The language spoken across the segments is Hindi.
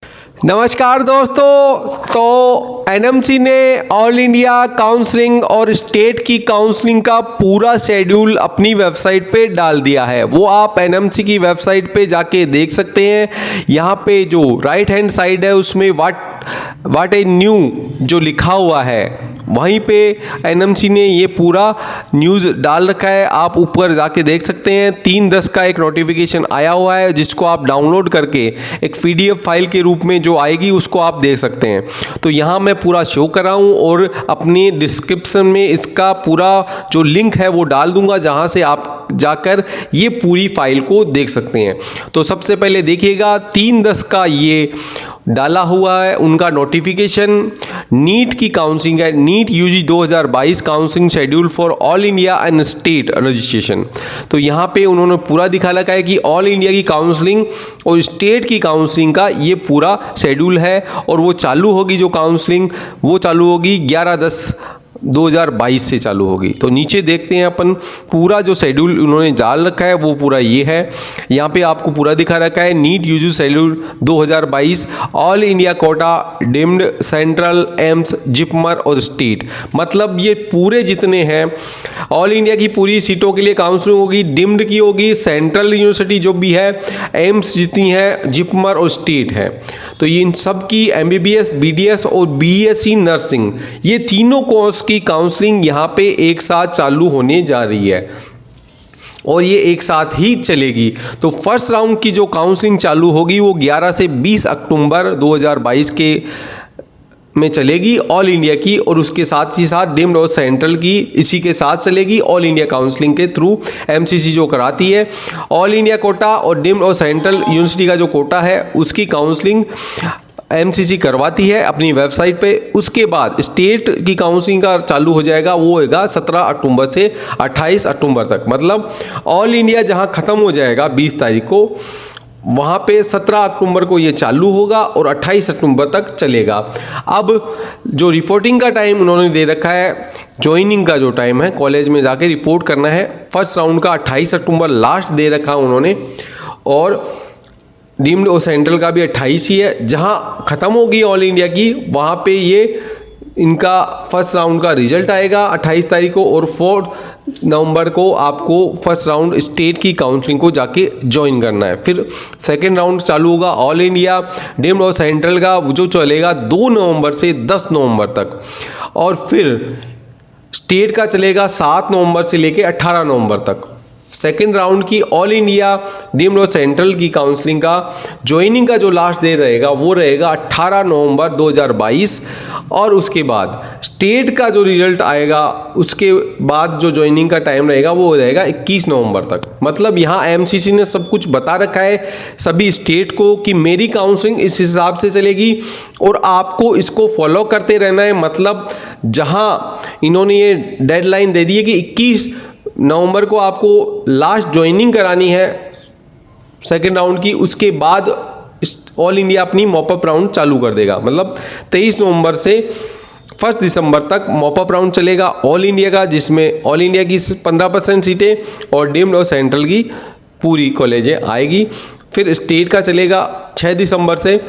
नमस्कार दोस्तों। तो एनएमसी ने ऑल इंडिया काउंसलिंग और स्टेट की काउंसलिंग का पूरा शेड्यूल अपनी वेबसाइट पे डाल दिया है। वो आप एनएमसी की वेबसाइट पे जाके देख सकते हैं। यहाँ पे जो राइट हैंड साइड है उसमें व्हाट ए न्यू जो लिखा हुआ है, वहीं पे एनएमसी ने ये पूरा न्यूज़ डाल रखा है। आप ऊपर जाके देख सकते हैं। 3/10 का एक नोटिफिकेशन आया हुआ है जिसको आप डाउनलोड करके एक पीडीएफ फाइल के रूप में जो आएगी उसको आप देख सकते हैं। तो यहाँ मैं पूरा शो कर रहा हूँ और अपनी डिस्क्रिप्शन में इसका पूरा जो लिंक है वो डाल दूंगा, जहाँ से आप जाकर ये पूरी फाइल को देख सकते हैं। तो सबसे पहले देखिएगा 3/10 का ये डाला हुआ है उनका नोटिफिकेशन। नीट की काउंसलिंग है, NEET UG 2022 counselling schedule for all India and state registration. तो यहाँ पे उन्होंने पूरा दिखा रखा है कि ऑल इंडिया की काउंसलिंग और स्टेट की काउंसलिंग का ये पूरा शेड्यूल है और वो चालू होगी, जो काउंसलिंग वो चालू होगी 11/10/2022 से चालू होगी। तो नीचे देखते हैं अपन पूरा जो शेड्यूल उन्होंने डाल रखा है वो पूरा ये है। यहाँ पे आपको पूरा दिखा रखा है NEET UG schedule 2022 all India quota deemed central AIIMS JIPMER और स्टेट। मतलब ये पूरे जितने हैं ऑल इंडिया की पूरी सीटों के लिए काउंसलिंग होगी, डिम्ड की होगी, सेंट्रल यूनिवर्सिटी जो भी है, एम्स जितनी है, जिपमर और स्टेट है। तो ये इन सब की एमबीबीएस, बीडीएस और बीएससी नर्सिंग, ये तीनों कोर्स की काउंसलिंग यहाँ पे एक साथ चालू होने जा रही है और ये एक साथ ही चलेगी। तो फर्स्ट राउंड की जो काउंसलिंग चालू होगी वो 11 से 20 अक्टूबर 2022 के में चलेगी ऑल इंडिया की, और उसके साथ ही साथ डिम्ड और सेंट्रल की इसी के साथ चलेगी ऑल इंडिया काउंसलिंग के थ्रू। एमसीसी जो कराती है ऑल इंडिया कोटा और डिम्ड और सेंट्रल यूनिवर्सिटी का जो कोटा है उसकी काउंसलिंग एमसीसी करवाती है अपनी वेबसाइट पे। उसके बाद स्टेट की काउंसलिंग का चालू हो जाएगा, वो होगा 17 अक्टूबर से 28 अक्टूबर तक। मतलब ऑल इंडिया जहां ख़त्म हो जाएगा 20 तारीख को, वहाँ पे 17 अक्टूबर को ये चालू होगा और 28 अक्टूबर तक चलेगा। अब जो रिपोर्टिंग का टाइम उन्होंने दे रखा है, ज्वाइनिंग का जो टाइम है, कॉलेज में जाके रिपोर्ट करना है, फर्स्ट राउंड का 28 अक्टूबर लास्ट दे रखा उन्होंने, और डीम्ड और सेंट्रल का भी 28 ही है। जहाँ ख़त्म होगी ऑल इंडिया की वहाँ पे ये इनका फर्स्ट राउंड का रिजल्ट आएगा 28 तारीख को, और 4 नवंबर को आपको फर्स्ट राउंड स्टेट की काउंसलिंग को जाके ज्वाइन करना है। फिर सेकेंड राउंड चालू होगा ऑल इंडिया डिम्ड और सेंट्रल का, जो चलेगा 2 नवंबर से 10 नवंबर तक, और फिर स्टेट का चलेगा 7 नवंबर से लेके 18 नवंबर तक। सेकेंड राउंड की ऑल इंडिया डिम्ड और सेंट्रल की काउंसलिंग का ज्वाइनिंग का जो लास्ट डे रहेगा वो रहेगा 18 नवंबर 2022, और उसके बाद स्टेट का जो रिजल्ट आएगा उसके बाद जो ज्वाइनिंग का टाइम रहेगा वो रहेगा 21 नवंबर तक। मतलब यहाँ एमसीसी ने सब कुछ बता रखा है सभी स्टेट को कि मेरी काउंसलिंग इस हिसाब से चलेगी और आपको इसको फॉलो करते रहना है। मतलब जहाँ इन्होंने ये डेडलाइन दे दी है कि 21 नवंबर को आपको लास्ट ज्वाइनिंग करानी है सेकेंड राउंड की, उसके बाद ऑल इंडिया अपनी मॉपअप राउंड चालू कर देगा। मतलब 23 नवंबर से 1 दिसंबर तक मॉपअप राउंड चलेगा ऑल इंडिया का, जिसमें ऑल इंडिया की 15% सीटें और डिम्ड और सेंट्रल की पूरी कॉलेजें आएगी। फिर स्टेट का चलेगा 6 दिसंबर से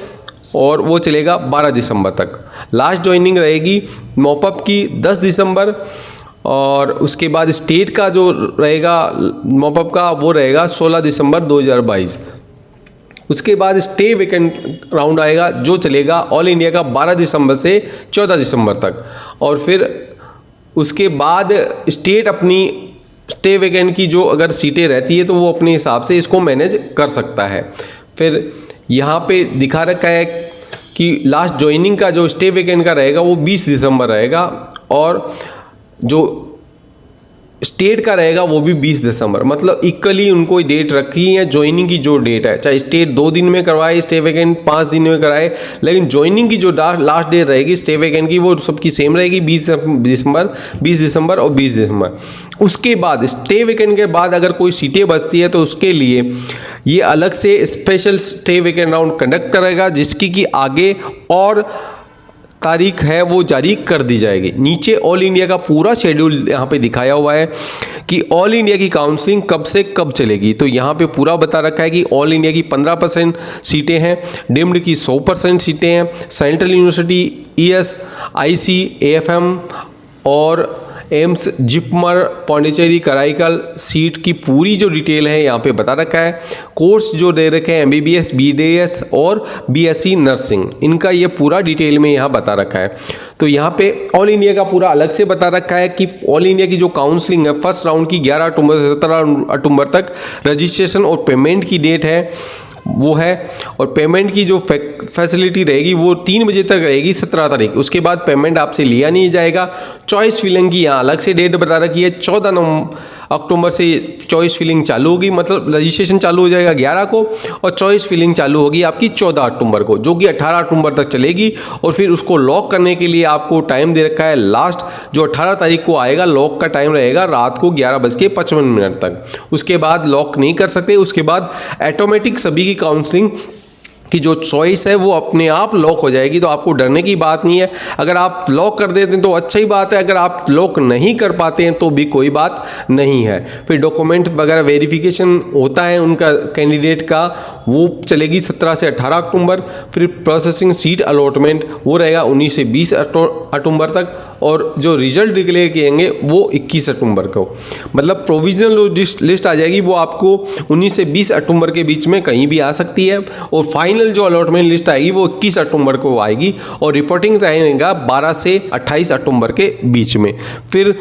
और वो चलेगा 12 दिसंबर तक। लास्ट ज्वाइनिंग रहेगी मॉपअप की 10 दिसंबर, और उसके बाद स्टेट का जो रहेगा मॉपअप का वो रहेगा 16 दिसंबर 2022। उसके बाद स्टे वेकेंट राउंड आएगा जो चलेगा ऑल इंडिया का 12 दिसंबर से 14 दिसंबर तक, और फिर उसके बाद स्टेट अपनी स्टे वेकेंट की जो अगर सीटें रहती है तो वो अपने हिसाब से इसको मैनेज कर सकता है। फिर यहाँ पे दिखा रखा है कि लास्ट ज्वाइनिंग का जो स्टे वेकेंट का रहेगा वो 20 दिसंबर रहेगा, और जो स्टेट का रहेगा वो भी 20 दिसंबर। मतलब इक्वली उनको डेट रखी है ज्वाइनिंग की जो डेट है, चाहे स्टेट 2 दिन में करवाए स्टे वेकेंट 5 दिन में कराए, लेकिन ज्वाइनिंग की जो लास्ट डेट रहेगी स्टे वेकेंट की वो सबकी सेम रहेगी 20 दिसंबर और 20 दिसंबर। उसके बाद स्टे वेकेंट के बाद अगर कोई सीटें बचती है तो उसके लिए ये अलग से special stay vacant round conduct करेगा, जिसकी कि आगे और तारीख है वो जारी कर दी जाएगी। नीचे ऑल इंडिया का पूरा शेड्यूल यहाँ पे दिखाया हुआ है कि ऑल इंडिया की काउंसलिंग कब से कब चलेगी। तो यहाँ पे पूरा बता रखा है कि ऑल इंडिया की 15% सीटें हैं, डीम्ड की 100% सीटें हैं, central university, ES, IC, AFM और एम्स, जिपमर, पौंडीचेरी, कराईकल सीट की पूरी जो डिटेल है यहाँ पे बता रखा है। कोर्स जो दे रखे हैं एमबीबीएस, बीडीएस और बीएससी नर्सिंग, इनका ये पूरा डिटेल में यहाँ बता रखा है। तो यहाँ पे ऑल इंडिया का पूरा अलग से बता रखा है कि ऑल इंडिया की जो काउंसलिंग है फर्स्ट राउंड की 11 अक्टूबर से 17 अक्टूबर तक रजिस्ट्रेशन और पेमेंट की डेट है वो है। और पेमेंट की जो फैसिलिटी रहेगी वो 3 बजे तक रहेगी 17 तारीख। उसके बाद पेमेंट आपसे लिया नहीं जाएगा। चॉइस फिलिंग की यहाँ अलग से डेट बता रखी है, 14 अक्टूबर से चॉइस फिलिंग चालू होगी, मतलब रजिस्ट्रेशन चालू हो जाएगा 11 को और चॉइस फिलिंग चालू होगी आपकी 14 अक्टूबर को, जो कि 18 अक्टूबर तक चलेगी। और फिर उसको लॉक करने के लिए आपको टाइम दे रखा है, लास्ट जो 18 तारीख को आएगा लॉक का टाइम रहेगा रात को 11:55 तक। उसके बाद लॉक नहीं कर सकते। उसके बाद ऑटोमेटिक सभी की काउंसलिंग कि जो चॉइस है वो अपने आप लॉक हो जाएगी। तो आपको डरने की बात नहीं है। अगर आप लॉक कर देते हैं तो अच्छा ही बात है, अगर आप लॉक नहीं कर पाते हैं तो भी कोई बात नहीं है। फिर डॉक्यूमेंट वगैरह वेरिफिकेशन होता है उनका कैंडिडेट का, वो चलेगी 17 से 18 अक्टूबर। फिर प्रोसेसिंग सीट अलॉटमेंट वो रहेगा 19 से 20 अक्टूबर तक। और जो रिजल्ट डिक्लेयर किएंगे वो 21 अक्टूबर को, मतलब प्रोविजनल लिस्ट आ जाएगी वो आपको 19 से 20 अक्टूबर के बीच में कहीं भी आ सकती है। और फाइनल जो अलॉटमेंट लिस्ट आएगी वो 21 अक्टूबर को आएगी। और रिपोर्टिंग रहेगा 12 से 28 अक्टूबर के बीच में। फिर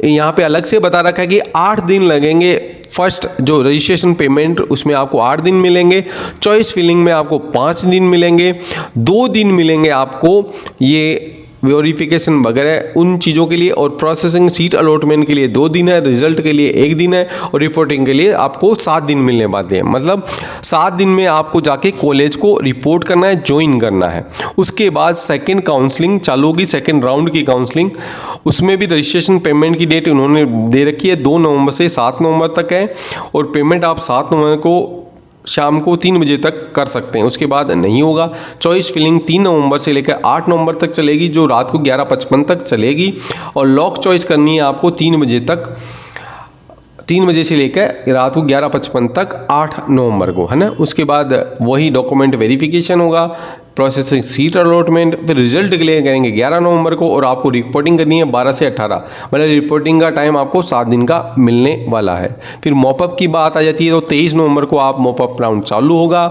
यहाँ पे अलग से बता रखा है कि 8 दिन लगेंगे। फर्स्ट जो रजिस्ट्रेशन पेमेंट उसमें आपको 8 दिन मिलेंगे, चॉइस फिलिंग में आपको 5 दिन मिलेंगे, 2 दिन मिलेंगे आपको ये वेरिफिकेशन वगैरह उन चीज़ों के लिए, और प्रोसेसिंग सीट अलॉटमेंट के लिए 2 दिन है, रिजल्ट के लिए 1 दिन है और रिपोर्टिंग के लिए आपको 7 दिन मिलने वाले हैं। मतलब 7 दिन में आपको जाके कॉलेज को रिपोर्ट करना है, ज्वाइन करना है। उसके बाद सेकंड काउंसलिंग चालू होगी, सेकंड राउंड की काउंसलिंग। उसमें भी रजिस्ट्रेशन पेमेंट की डेट उन्होंने दे रखी है 2 नवंबर से 7 नवंबर तक है। और पेमेंट आप 7 नवंबर को शाम को 3 बजे तक कर सकते हैं, उसके बाद नहीं होगा। चॉइस फिलिंग 3 नवंबर से लेकर 8 नवंबर तक चलेगी, जो रात को 11:55 तक चलेगी। और लॉक चॉइस करनी है आपको 3 बजे तक, 3 बजे से लेकर रात को 11:55 तक 8 नवंबर को, है ना। उसके बाद वही डॉक्यूमेंट वेरिफिकेशन होगा, प्रोसेसिंग सीट अलॉटमेंट, फिर रिजल्ट डिक्लेयर करेंगे 11 नवंबर को। और आपको रिपोर्टिंग करनी है 12 से 18, मतलब रिपोर्टिंग का टाइम आपको 7 दिन का मिलने वाला है। फिर मॉपअप की बात आ जाती है तो 23 नवंबर को आप मॉपअप राउंड चालू होगा।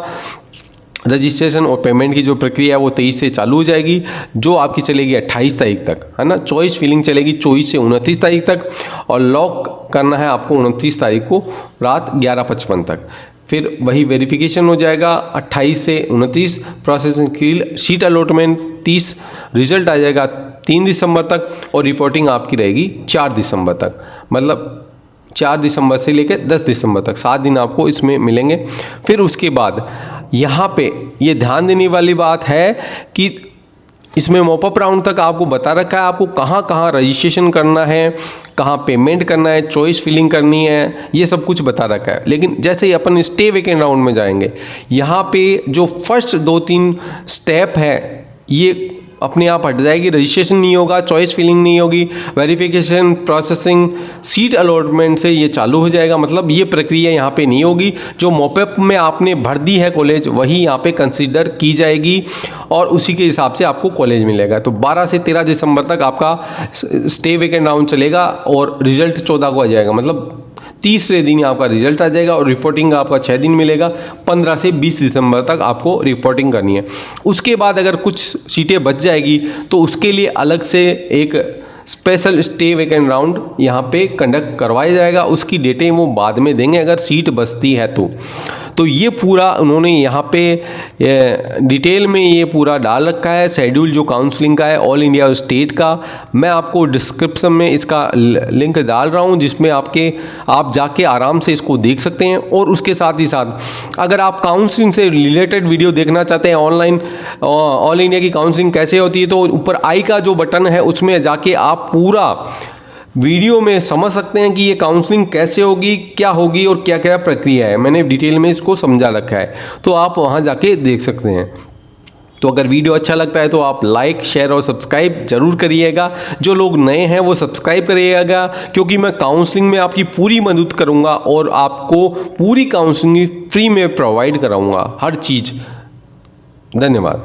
रजिस्ट्रेशन और पेमेंट की जो प्रक्रिया है वो 23 से चालू हो जाएगी, जो आपकी चलेगी 28 तारीख तक, है ना। चॉइस फिलिंग चलेगी 24 से 29 तारीख तक और लॉक करना है आपको 29 तारीख को रात 11:55 तक। फिर वही वेरिफिकेशन हो जाएगा 28 से 29, प्रोसेसिंग की सीट अलॉटमेंट 30, रिजल्ट आ जाएगा 3 दिसंबर तक और रिपोर्टिंग आपकी रहेगी 4 दिसंबर तक, मतलब 4 दिसंबर से लेकर 10 दिसंबर तक 7 दिन आपको इसमें मिलेंगे। फिर उसके बाद यहाँ पे ये ध्यान देने वाली बात है कि इसमें मॉपअप राउंड तक आपको बता रखा है आपको कहाँ कहाँ रजिस्ट्रेशन करना है, कहाँ पेमेंट करना है, चॉइस फिलिंग करनी है, ये सब कुछ बता रखा है। लेकिन जैसे ही अपन स्टे वेकेंट राउंड में जाएंगे, यहाँ पे जो फर्स्ट 2-3 स्टेप है ये अपने आप हट जाएगी। रजिस्ट्रेशन नहीं होगा, चॉइस फिलिंग नहीं होगी, वेरिफिकेशन, प्रोसेसिंग, सीट अलॉटमेंट से ये चालू हो जाएगा। मतलब ये प्रक्रिया यहाँ पे नहीं होगी। जो मॉपअप में आपने भर दी है कॉलेज वही यहाँ पे कंसीडर की जाएगी और उसी के हिसाब से आपको कॉलेज मिलेगा। तो 12 से 13 दिसंबर तक आपका स्टे वेकेंट राउंड चलेगा और रिजल्ट 14 को आ जाएगा, मतलब तीसरे दिन आपका रिजल्ट आ जाएगा और रिपोर्टिंग का आपका 6 दिन मिलेगा। 15 से 20 दिसंबर तक आपको रिपोर्टिंग करनी है। उसके बाद अगर कुछ सीटें बच जाएगी तो उसके लिए अलग से एक स्पेशल स्टे वेकेंट राउंड यहाँ पे कंडक्ट करवाया जाएगा। उसकी डेटें वो बाद में देंगे अगर सीट बचती है तो ये पूरा उन्होंने यहाँ पे डिटेल में ये पूरा डाल रखा है शेड्यूल जो काउंसलिंग का है ऑल इंडिया स्टेट का। मैं आपको डिस्क्रिप्शन में इसका लिंक डाल रहा हूँ जिसमें आप जाके आराम से इसको देख सकते हैं। और उसके साथ ही साथ अगर आप काउंसलिंग से रिलेटेड वीडियो देखना चाहते हैं ऑनलाइन ऑल इंडिया की काउंसलिंग कैसे होती है, तो ऊपर आई का जो बटन है उसमें जाके आप पूरा वीडियो में समझ सकते हैं कि ये काउंसलिंग कैसे होगी, क्या होगी और क्या क्या प्रक्रिया है। मैंने डिटेल में इसको समझा रखा है, तो आप वहाँ जाके देख सकते हैं। तो अगर वीडियो अच्छा लगता है तो आप लाइक, शेयर और सब्सक्राइब जरूर करिएगा। जो लोग नए हैं वो सब्सक्राइब करिएगा, क्योंकि मैं काउंसलिंग में आपकी पूरी मदद करूंगा और आपको पूरी काउंसलिंग फ्री में प्रोवाइड कराऊंगा हर चीज़। धन्यवाद।